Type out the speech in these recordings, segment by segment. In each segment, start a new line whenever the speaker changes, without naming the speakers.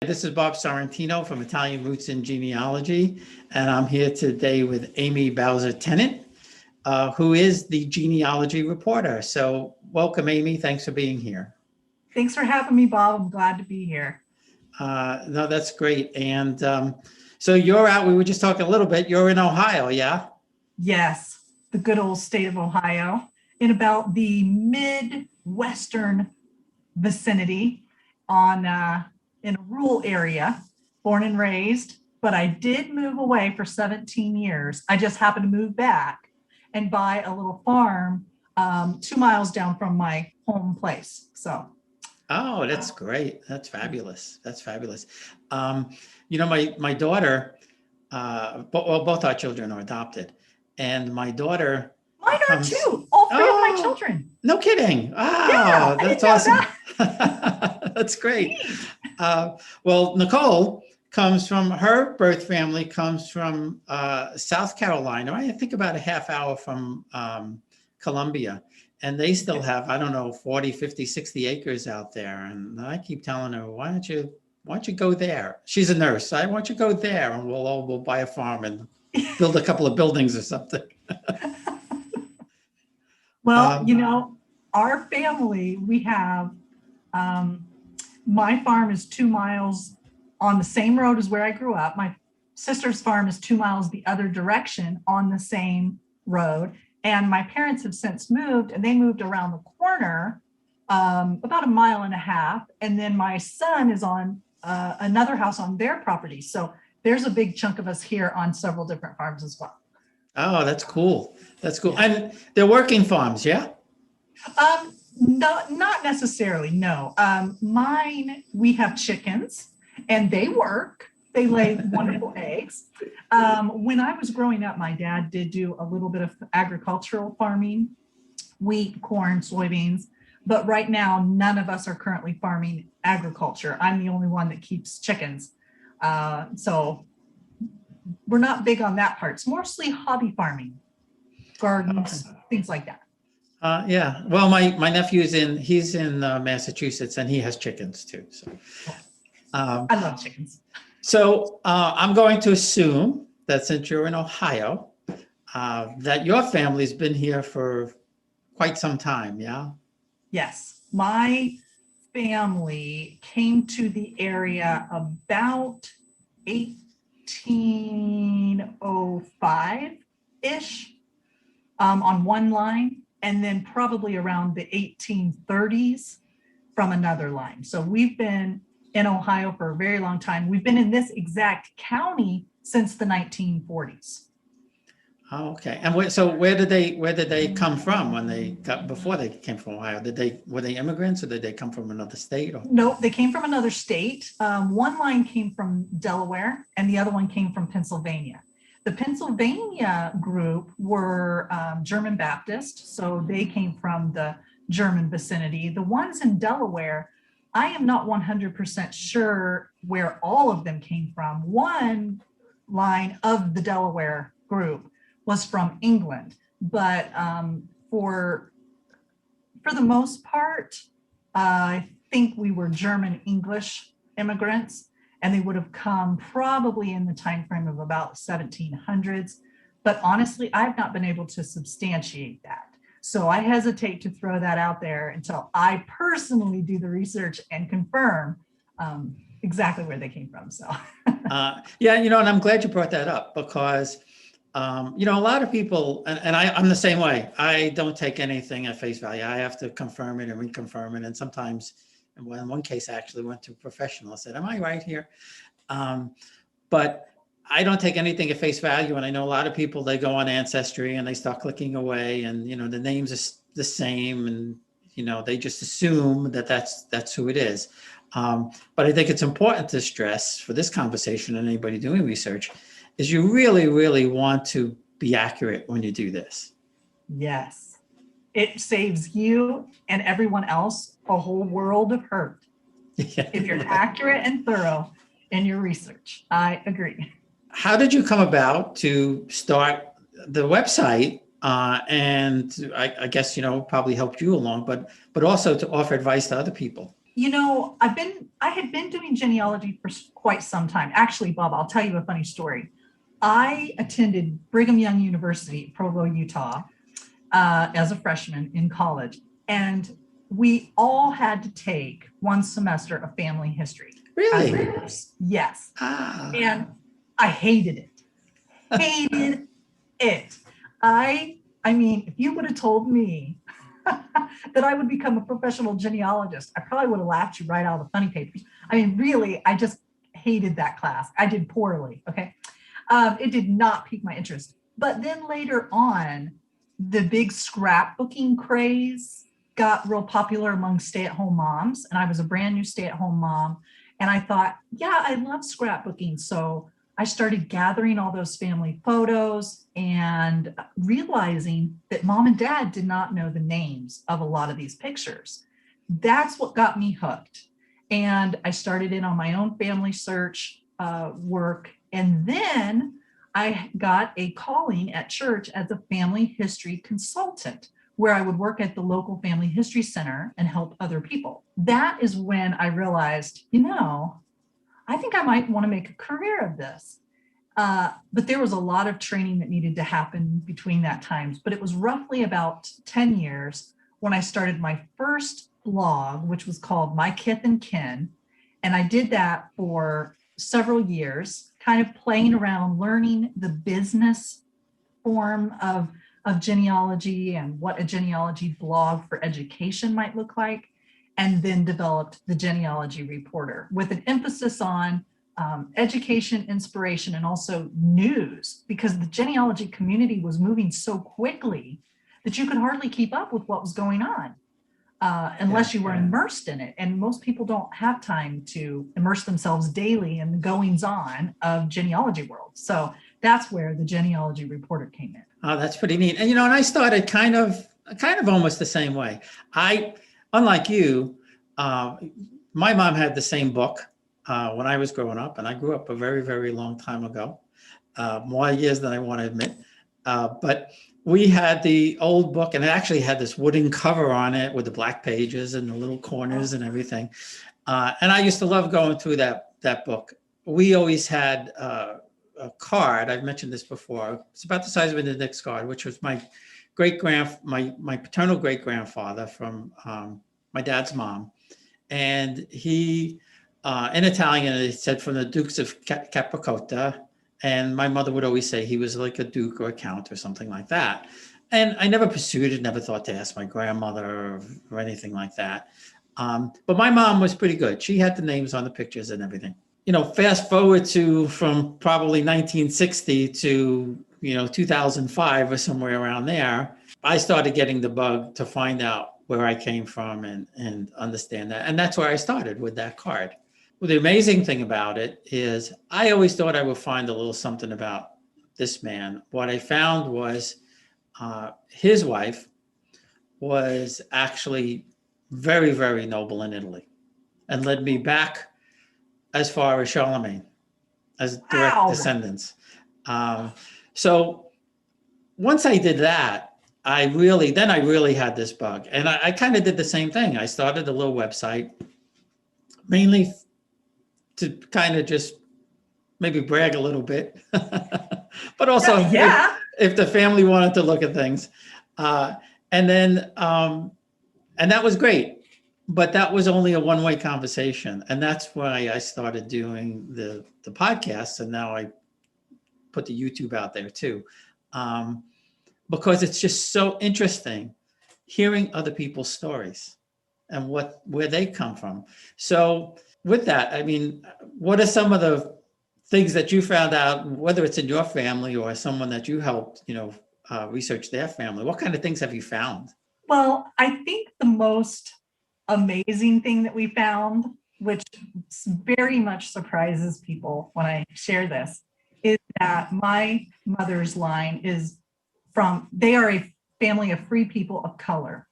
This is Bob Sorrentino from Italian Roots in Genealogy, and I'm here today with Amie Bowser Tennant, who is the Genealogy Reporter. So welcome, Amie. Thanks for being here.
Thanks for having me, Bob. I'm glad to be here.
No, that's great. And so you're out, we were just talking a little bit, you're in Ohio, yeah?
Yes, the good old state of Ohio, in about the Midwestern vicinity in a rural area, born and raised, but I did move away for 17 years. I just happened to move back and buy a little farm 2 miles down from my home place. So.
Oh, that's great. That's fabulous. That's fabulous. My daughter, both our children are adopted, and my daughter.
Mine are too. All three of my children.
No kidding. Wow, yeah, that's awesome. That. That's great. Well, Nicole her birth family comes from South Carolina. I think about a half hour from Columbia. And they still have, I don't know, 40, 50, 60 acres out there. And I keep telling her, why don't you go there? She's a nurse. Why don't you go there and we'll buy a farm and build a couple of buildings or something.
Well, our family, we have, my farm is 2 miles on the same road as where I grew up. My sister's farm is 2 miles the other direction on the same road. And my parents have since moved, and they moved around the corner about 1.5 miles. And then my son is on another house on their property. So there's a big chunk of us here on several different farms as well.
Oh, that's cool. That's cool. And they're working farms, yeah?
No, not necessarily, no. Mine, we have chickens, and they work. They lay wonderful eggs. When I was growing up, my dad did do a little bit of agricultural farming, wheat, corn, soybeans. But right now, none of us are currently farming agriculture. I'm the only one that keeps chickens. So we're not big on that part. It's mostly hobby farming, gardens, things like that.
Yeah. Well, my nephew's he's in Massachusetts, and he has chickens too. So
I love chickens.
So I'm going to assume that since you're in Ohio, that your family's been here for quite some time, yeah?
Yes. My family came to the area about 1805-ish on one line, and then probably around the 1830s from another line. So we've been in Ohio for a very long time. We've been in this exact county since the 1940s.
Oh, okay. And where did they come from before they came from Ohio? Were they immigrants, or did they come from another state? Or?
No, they came from another state. One line came from Delaware, and the other one came from Pennsylvania. The Pennsylvania group were German Baptist, so they came from the German vicinity. The ones in Delaware, I am not 100% sure where all of them came from. One line of the Delaware group was from England, but for the most part, I think we were German English immigrants, and they would have come probably in the time frame of about 1700s. But honestly, I've not been able to substantiate that. So I hesitate to throw that out there until I personally do the research and confirm exactly where they came from. So,
yeah, and I'm glad you brought that up because, a lot of people, and I'm the same way. I don't take anything at face value. I have to confirm it and reconfirm it. And sometimes, in one case, I actually went to a professional. I said, "Am I right here?" But I don't take anything at face value. And I know a lot of people, they go on Ancestry and they start clicking away, and, the names are the same, and, they just assume that that's who it is. But I think it's important to stress for this conversation and anybody doing research is you really, really want to be accurate when you do this.
Yes, it saves you and everyone else a whole world of hurt. Yeah. If you're accurate and thorough in your research. I agree.
How did you come about to start the website? And I guess, probably helped you along, but also to offer advice to other people.
I had been doing genealogy for quite some time. Actually, Bob, I'll tell you a funny story. I attended Brigham Young University, Provo, Utah, as a freshman in college. And we all had to take one semester of family history.
Really?
Yes.
Ah.
And I hated it. Hated it. I mean, if you would have told me that I would become a professional genealogist, I probably would have laughed you right out of the funny papers. I mean, really, I just hated that class. I did poorly. Okay. It did not pique my interest. But then later on, the big scrapbooking craze got real popular among stay-at-home moms. And I was a brand new stay-at-home mom. And I thought, yeah, I love scrapbooking. So I started gathering all those family photos and realizing that mom and dad did not know the names of a lot of these pictures. That's what got me hooked. And I started in on my own family search work. And then I got a calling at church as a family history consultant, where I would work at the local family history center and help other people. That is when I realized, I think I might want to make a career of this. But there was a lot of training that needed to happen between that times. But it was roughly about 10 years when I started my first blog, which was called My Kith and Kin. And I did that for several years, kind of playing around, learning the business form of genealogy and what a genealogy blog for education might look like, and then developed the Genealogy Reporter with an emphasis on education, inspiration, and also news, because the genealogy community was moving so quickly that you could hardly keep up with what was going on unless you were immersed in it. And most people don't have time to immerse themselves daily in the goings on of genealogy world. So that's where the Genealogy Reporter came in.
Oh, that's pretty neat. And, and I started kind of almost the same way. Unlike you, my mom had the same book when I was growing up, and I grew up a very, very long time ago, more years than I want to admit. But we had the old book, and it actually had this wooden cover on it with the black pages and the little corners and everything. And I used to love going through that book. We always had a card. I've mentioned this before. It's about the size of an index card, which was my my paternal great grandfather from my dad's mom, and he in Italian it said from the Dukes of Capricotta, and my mother would always say he was like a duke or a count or something like that. And I never pursued it, never thought to ask my grandmother or anything like that. But my mom was pretty good. She had the names on the pictures and everything. Fast forward to from probably 1960 to 2005 or somewhere around there, I started getting the bug to find out where I came from and understand that. And that's where I started, with that card. Well, the amazing thing about it is I always thought I would find a little something about this man. What I found was his wife was actually very, very noble in Italy, and led me back as far as Charlemagne, as direct descendants. So once I did that, I really had this bug. And I kind of did the same thing. I started a little website, mainly to kind of just maybe brag a little bit, but also if the family wanted to look at things. And that was great. But that was only a one-way conversation. And that's why I started doing the podcast. And now I put the YouTube out there too. Because it's just so interesting hearing other people's stories and where they come from. So with that, I mean, what are some of the things that you found out, whether it's in your family or someone that you helped, research their family? What kind of things have you found?
Well, I think the most amazing thing that we found, which very much surprises people when I share this, is that my mother's line is they are a family of free people of color.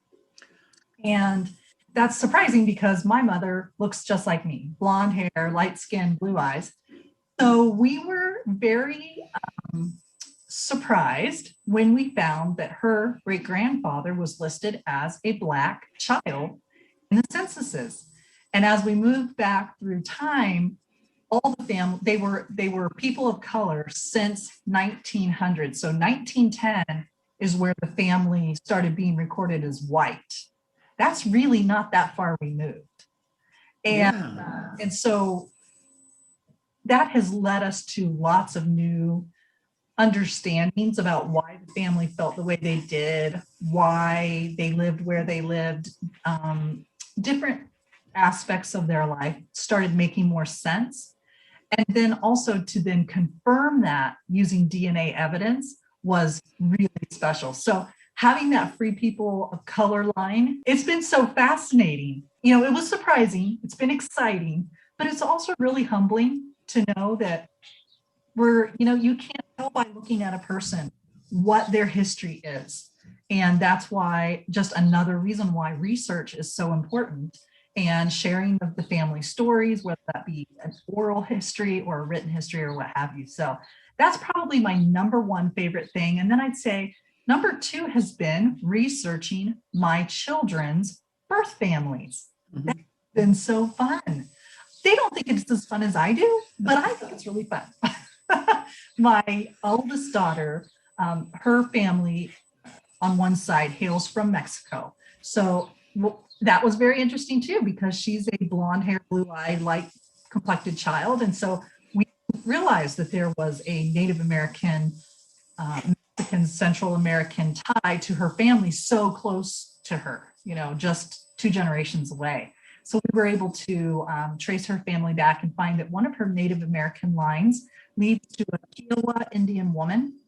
And that's surprising because my mother looks just like me, blonde hair, light skin, blue eyes. So we were very surprised when we found that her great grandfather was listed as a Black child in the censuses. And as we moved back through time, all the family, they were people of color since 1900. So 1910 is where the family started being recorded as white. That's really not that far removed. And so that has led us to lots of new understandings about why the family felt the way they did, why they lived where they lived. Different aspects of their life started making more sense. And then also to then confirm that using DNA evidence was really special. So having that free people of color line, it's been so fascinating. You know, it was surprising, it's been exciting, but it's also really humbling to know that you can't tell by looking at a person what their history is. And that's why, just another reason why research is so important, and sharing of the family stories, whether that be an oral history or a written history or what have you. So that's probably my number one favorite thing. And then I'd say number two has been researching my children's birth families.
Mhm.
That's been so fun. They don't think it's as fun as I do, but I think it's really fun. My oldest daughter, her family on one side hails from Mexico. So that was very interesting too, because she's a blonde hair, blue eyed, light complected child. And so we realized that there was a Native American, Mexican, Central American tie to her family so close to her, just 2 generations away. So we were able to trace her family back and find that one of her Native American lines leads to a Kiowa Indian woman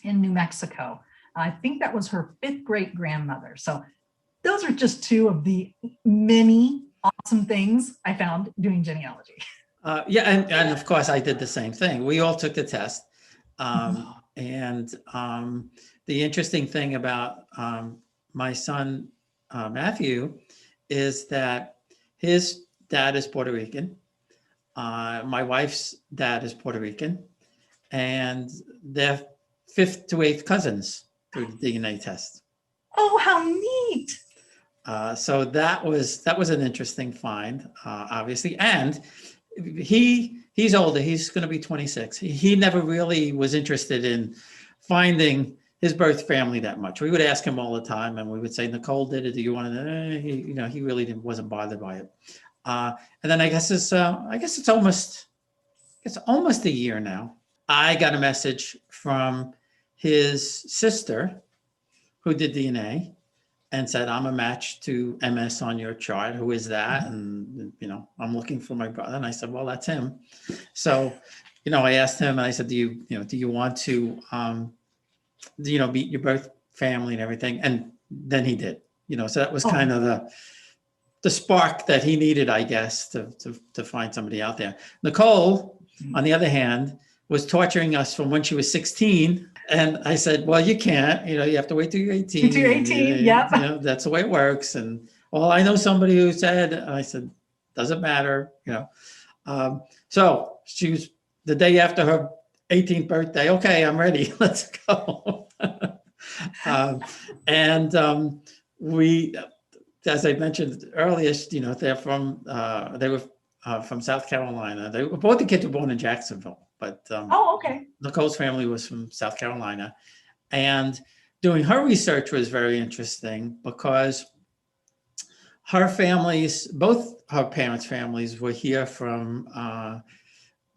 in New Mexico. I think that was her 5th great grandmother. So those are just 2 of the many awesome things I found doing genealogy.
And of course I did the same thing. We all took the test. And the interesting thing about my son, Matthew, is that his dad is Puerto Rican. My wife's dad is Puerto Rican, and they're 5th to 8th cousins through the DNA test.
Oh, how neat.
So that was an interesting find, obviously. And he's older. He's going to be 26. He never really was interested in finding his birth family that much. We would ask him all the time, and we would say, "Nicole did it. Do you want to?" He really wasn't bothered by it. And then I guess it's almost a year now. I got a message from his sister, who did DNA, and said, "I'm a match to MS on your chart. Who is that?" And, I'm looking for my brother. And I said, "Well, that's him." So, I asked him, and I said, do you want to, meet your birth family and everything? And then he did, so that was kind of the spark that he needed, I guess, to find somebody out there. Nicole, on the other hand, was torturing us from when she was 16. And I said, "Well, you can't, you have to wait till you're 18.
Till you're 18, yep.
That's the way it works." And, "Well, I know somebody who said," I said, "Doesn't matter, So she was the day after her 18th birthday. "Okay, I'm ready. Let's go." We, as I mentioned earlier, they're they were from South Carolina. Both the kids were born in Jacksonville. But
okay.
Nicole's family was from South Carolina, and doing her research was very interesting because both her parents' families were here from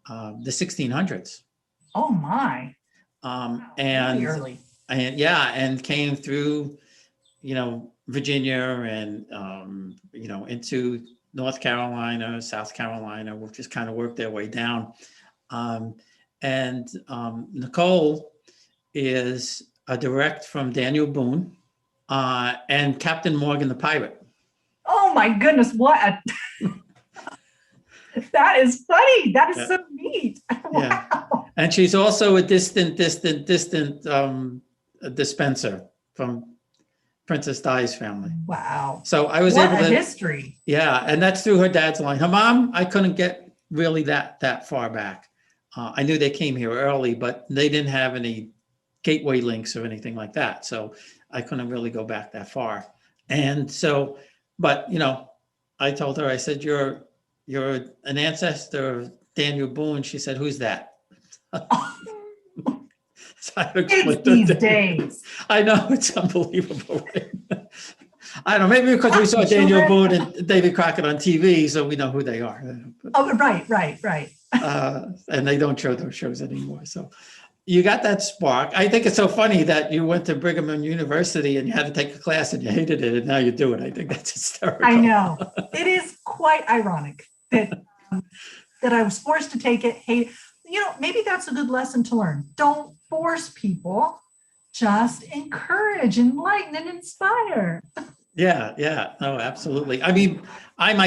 the 1600s.
Oh my!
And
really early.
And came through, Virginia and into North Carolina, South Carolina, which just kind of worked their way down. Nicole is a direct from Daniel Boone and Captain Morgan the pirate.
Oh my goodness, what that is funny. That is so neat. Wow.
Yeah. And she's also a distant dispenser from Princess Di's family.
Wow.
So I was able to
history.
Yeah, and that's through her dad's line. Her mom, I couldn't get really that far back. I knew they came here early, but they didn't have any gateway links or anything like that. So I couldn't really go back that far. And so, but I told her, I said, you're an ancestor of Daniel Boone. She said, who's that? So I
Kids
explained to
these
her.
days.
I know, it's unbelievable. Right? I don't know, maybe because we saw Daniel
Children.
Boone and David Crockett on TV, so we know who they are.
Oh, right.
And they don't show those shows anymore. So you got that spark. I think it's so funny that you went to Brigham Young University and you had to take a class and you hated it, and now you do it. I think that's hysterical.
I know. It is quite ironic that that I was forced to take it. Hey, maybe that's a good lesson to learn. Don't force people. Just encourage, enlighten, and inspire.
Yeah. No, absolutely. I mean, I'm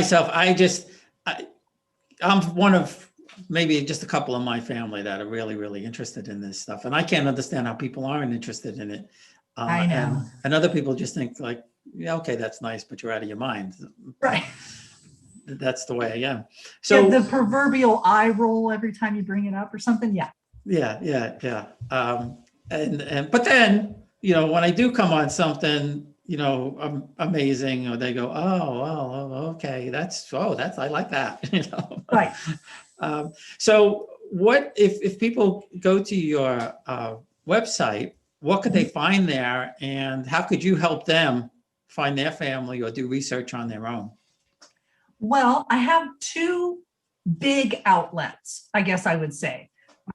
one of maybe just a couple of my family that are really, really interested in this stuff. And I can't understand how people aren't interested in it.
I know.
And other people just think like, yeah, okay, that's nice, but you're out of your mind.
Right.
That's the way I am. So
the proverbial eye roll every time you bring it up or something. Yeah.
Yeah. But then, when I do come on something, amazing, or they go, oh, okay, I like that,
Right.
So what, if people go to your website, what could they find there, and how could you help them find their family or do research on their own?
Well, I have two big outlets, I guess I would say.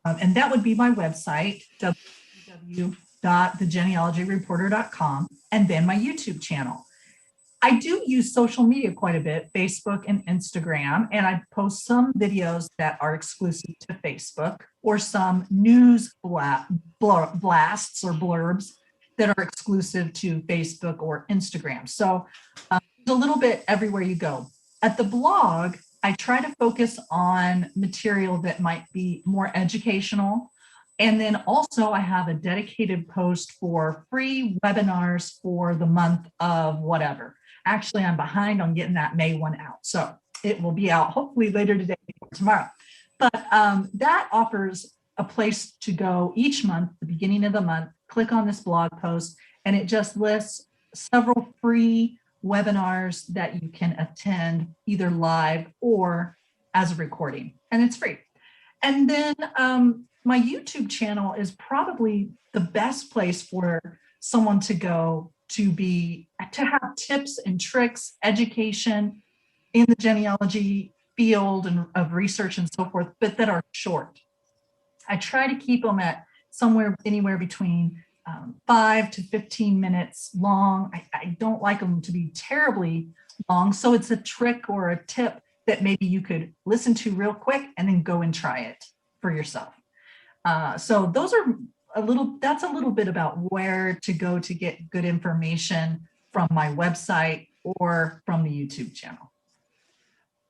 And that would be my website, www.thegenealogyreporter.com, and then my YouTube channel. I do use social media quite a bit, Facebook and Instagram, and I post some videos that are exclusive to Facebook, or some news blasts or blurbs that are exclusive to Facebook or Instagram. So a little bit everywhere you go. At the blog, I try to focus on material that might be more educational. And then also I have a dedicated post for free webinars for the month of whatever. Actually, I'm behind on getting that May one out. So it will be out hopefully later today or tomorrow. But that offers a place to go each month, the beginning of the month, click on this blog post, and it just lists several free webinars that you can attend either live or as a recording, and it's free. And then my YouTube channel is probably the best place for someone to go to have tips and tricks, education in the genealogy field and of research and so forth, but that are short. I try to keep them at anywhere between 5 to 15 minutes long. I don't like them to be terribly long. So it's a trick or a tip that maybe you could listen to real quick and then go and try it for yourself. So that's a little bit about where to go to get good information from my website or from the YouTube channel.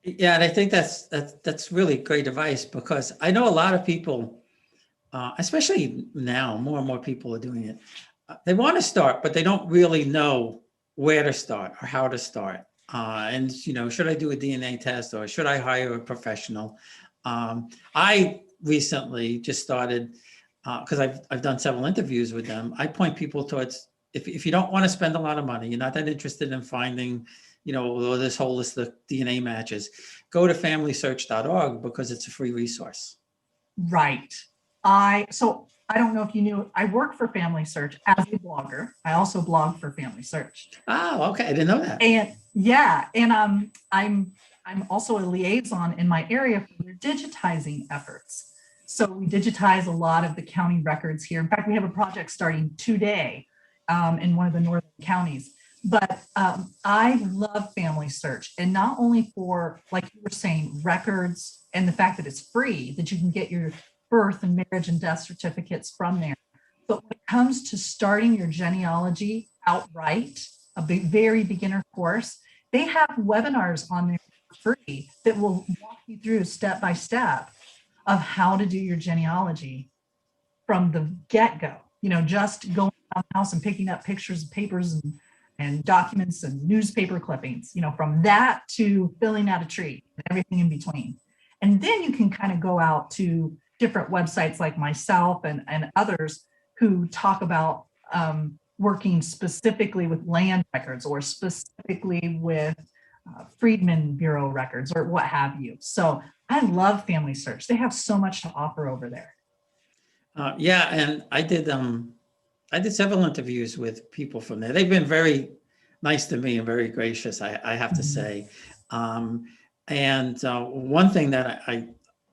Yeah, and I think that's really great advice, because I know a lot of people, especially now, more and more people are doing it. They want to start, but they don't really know where to start or how to start. And should I do a DNA test, or should I hire a professional? I recently just started, because I've done several interviews with them. I point people towards, if you don't want to spend a lot of money, you're not that interested in finding, this whole list of DNA matches, go to familysearch.org, because it's a free resource.
Right. So I don't know if you knew, I work for Family Search as a blogger. I also blog for Family Search.
Oh, okay. I didn't know that.
And yeah, and I'm also a liaison in my area for their digitizing efforts. So we digitize a lot of the county records here. In fact, we have a project starting today in one of the northern counties. But I love Family Search, and not only for, like you were saying, records and the fact that it's free, that you can get your birth and marriage and death certificates from there. But when it comes to starting your genealogy outright, a very beginner course, they have webinars on there for free that will walk you through step by step of how to do your genealogy from the get-go. Just going around the house and picking up pictures of papers and documents and newspaper clippings, from that to filling out a tree and everything in between. And then you can kind of go out to different websites like myself and others who talk about working specifically with land records, or specifically with Freedmen Bureau records or what have you. So I love Family Search. They have so much to offer over there.
Yeah, and I did several interviews with people from there. They've been very nice to me and very gracious, I have to say. And one thing that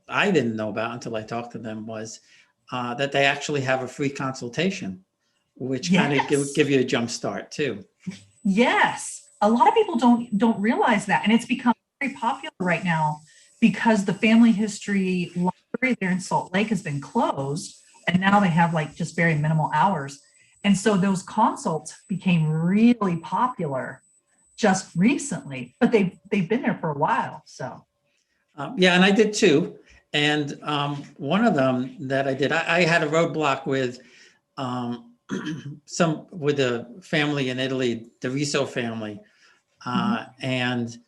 I didn't know about until I talked to them was that they actually have a free consultation, which kind of give you a jump start too.
Yes, a lot of people don't realize that, and it's become very popular right now because the family history library there in Salt Lake has been closed, and now they have like just very minimal hours. And so those consults became really popular just recently, but they've been there for a while. So
yeah, and I did too. And one of them that I did, I had a roadblock with with a family in Italy, the Riso family, and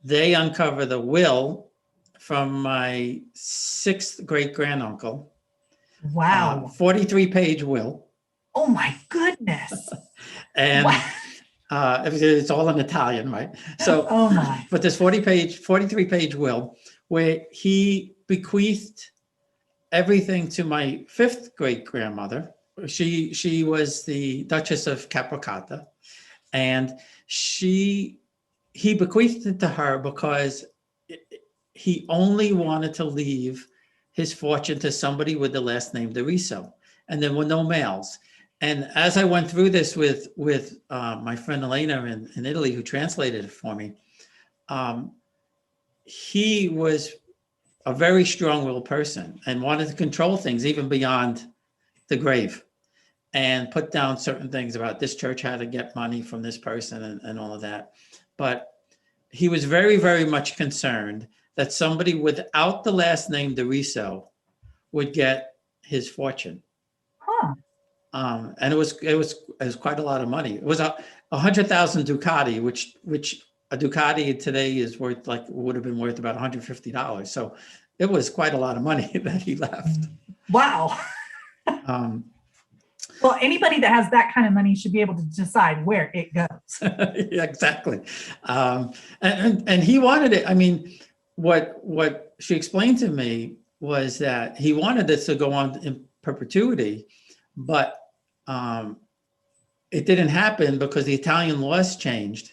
they uncovered the will from my 6th great granduncle.
Wow.
43-page will.
Oh my goodness.
And it's all in Italian, right? So,
oh my.
But this 43-page will, where he bequeathed everything to my 5th great grandmother. She was the Duchess of Capricata, and he bequeathed it to her because he only wanted to leave his fortune to somebody with the last name DeRiso, and there were no males. And as I went through this with my friend Elena in Italy, who translated it for me, he was a very strong-willed person and wanted to control things even beyond the grave, and put down certain things about this church had to get money from this person and all of that. But he was very, very much concerned that somebody without the last name DeRiso would get his fortune. And it was quite a lot of money. It was 100,000 Ducati, which a Ducati today is worth would have been worth about $150. So it was quite a lot of money that he left.
Wow. Well, anybody that has that kind of money should be able to decide where it goes.
Yeah, exactly. And he wanted it. I mean, what she explained to me was that he wanted this to go on in perpetuity, but it didn't happen because the Italian laws changed,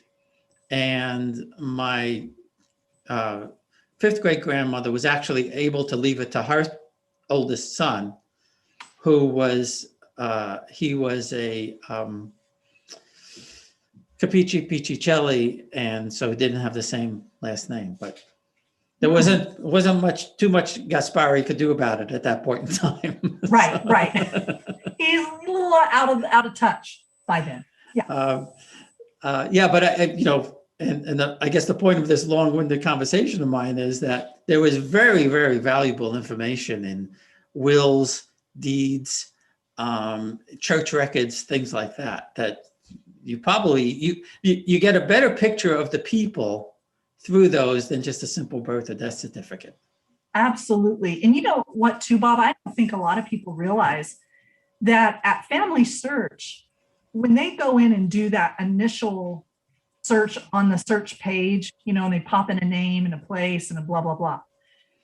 and my 5th great grandmother was actually able to leave it to her oldest son, who was he was a Capici Piccicelli, and so he didn't have the same last name, but there wasn't too much Gaspari could do about it at that point in time.
Right, right. He's a little out of touch by then. Yeah.
Yeah, but I guess the point of this long-winded conversation of mine is that there was very, very valuable information in wills, deeds, church records, things like that. That you probably you get a better picture of the people through those than just a simple birth or death certificate.
Absolutely. And you know what, too, Bob? I don't think a lot of people realize that at Family Search, when they go in and do that initial search on the search page, and they pop in a name and a place and a blah, blah, blah,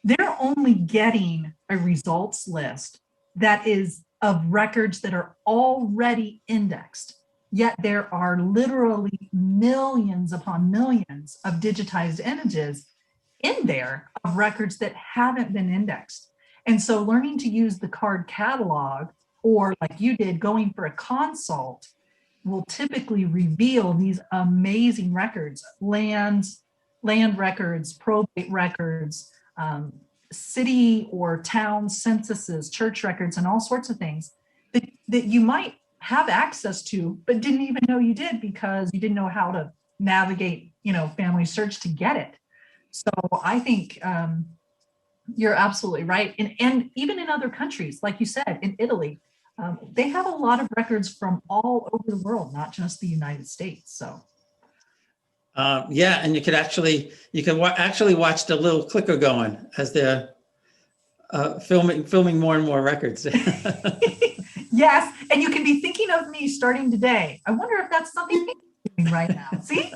they're only getting a results list that is of records that are already indexed. Yet there are literally millions upon millions of digitized images in there of records that haven't been indexed. And so learning to use the card catalog, or like you did, going for a consult, will typically reveal these amazing records, land records, probate records, city or town censuses, church records, and all sorts of things that you might have access to, but didn't even know you did because you didn't know how to navigate, Family Search to get it. So I think you're absolutely right. And even in other countries, like you said, in Italy, they have a lot of records from all over the world, not just the United States. So.
Yeah, and you can actually watch the little clicker going as they're filming more and more records.
Yes, and you can be thinking of me starting today. I wonder if that's something doing right now. See?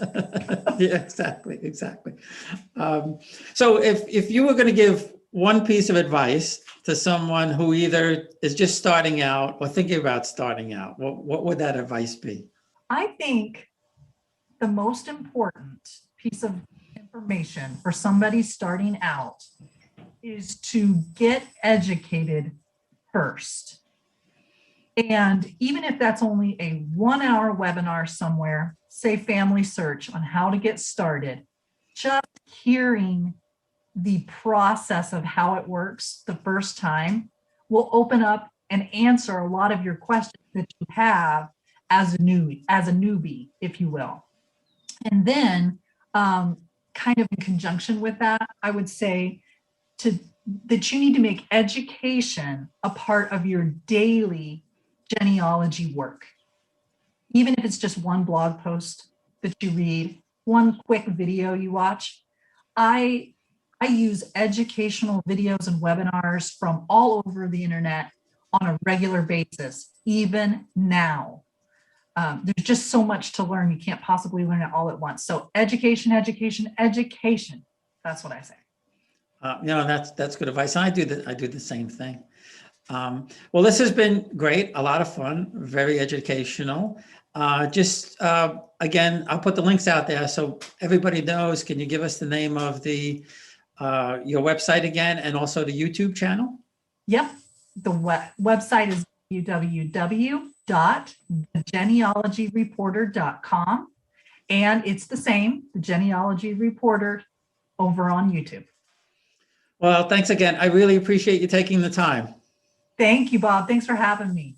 Yeah, exactly. So if you were going to give one piece of advice to someone who either is just starting out or thinking about starting out, what would that advice be?
I think the most important piece of information for somebody starting out is to get educated first. And even if that's only a 1-hour webinar somewhere, say Family Search on how to get started, just hearing the process of how it works the first time will open up and answer a lot of your questions that you have as a newbie, if you will. And then kind of in conjunction with that, I would say that you need to make education a part of your daily genealogy work. Even if it's just one blog post that you read, one quick video you watch. I use educational videos and webinars from all over the internet on a regular basis, even now. There's just so much to learn. You can't possibly learn it all at once. So education. That's what I say.
That's good advice. And I do the same thing. Well, this has been great. A lot of fun, very educational. Again, I'll put the links out there so everybody knows. Can you give us the name of your website again, and also the YouTube channel?
Yep. The website is www.genealogyreporter.com. And it's the same, the Genealogy Reporter, over on YouTube.
Well, thanks again. I really appreciate you taking the time.
Thank you, Bob. Thanks for having me.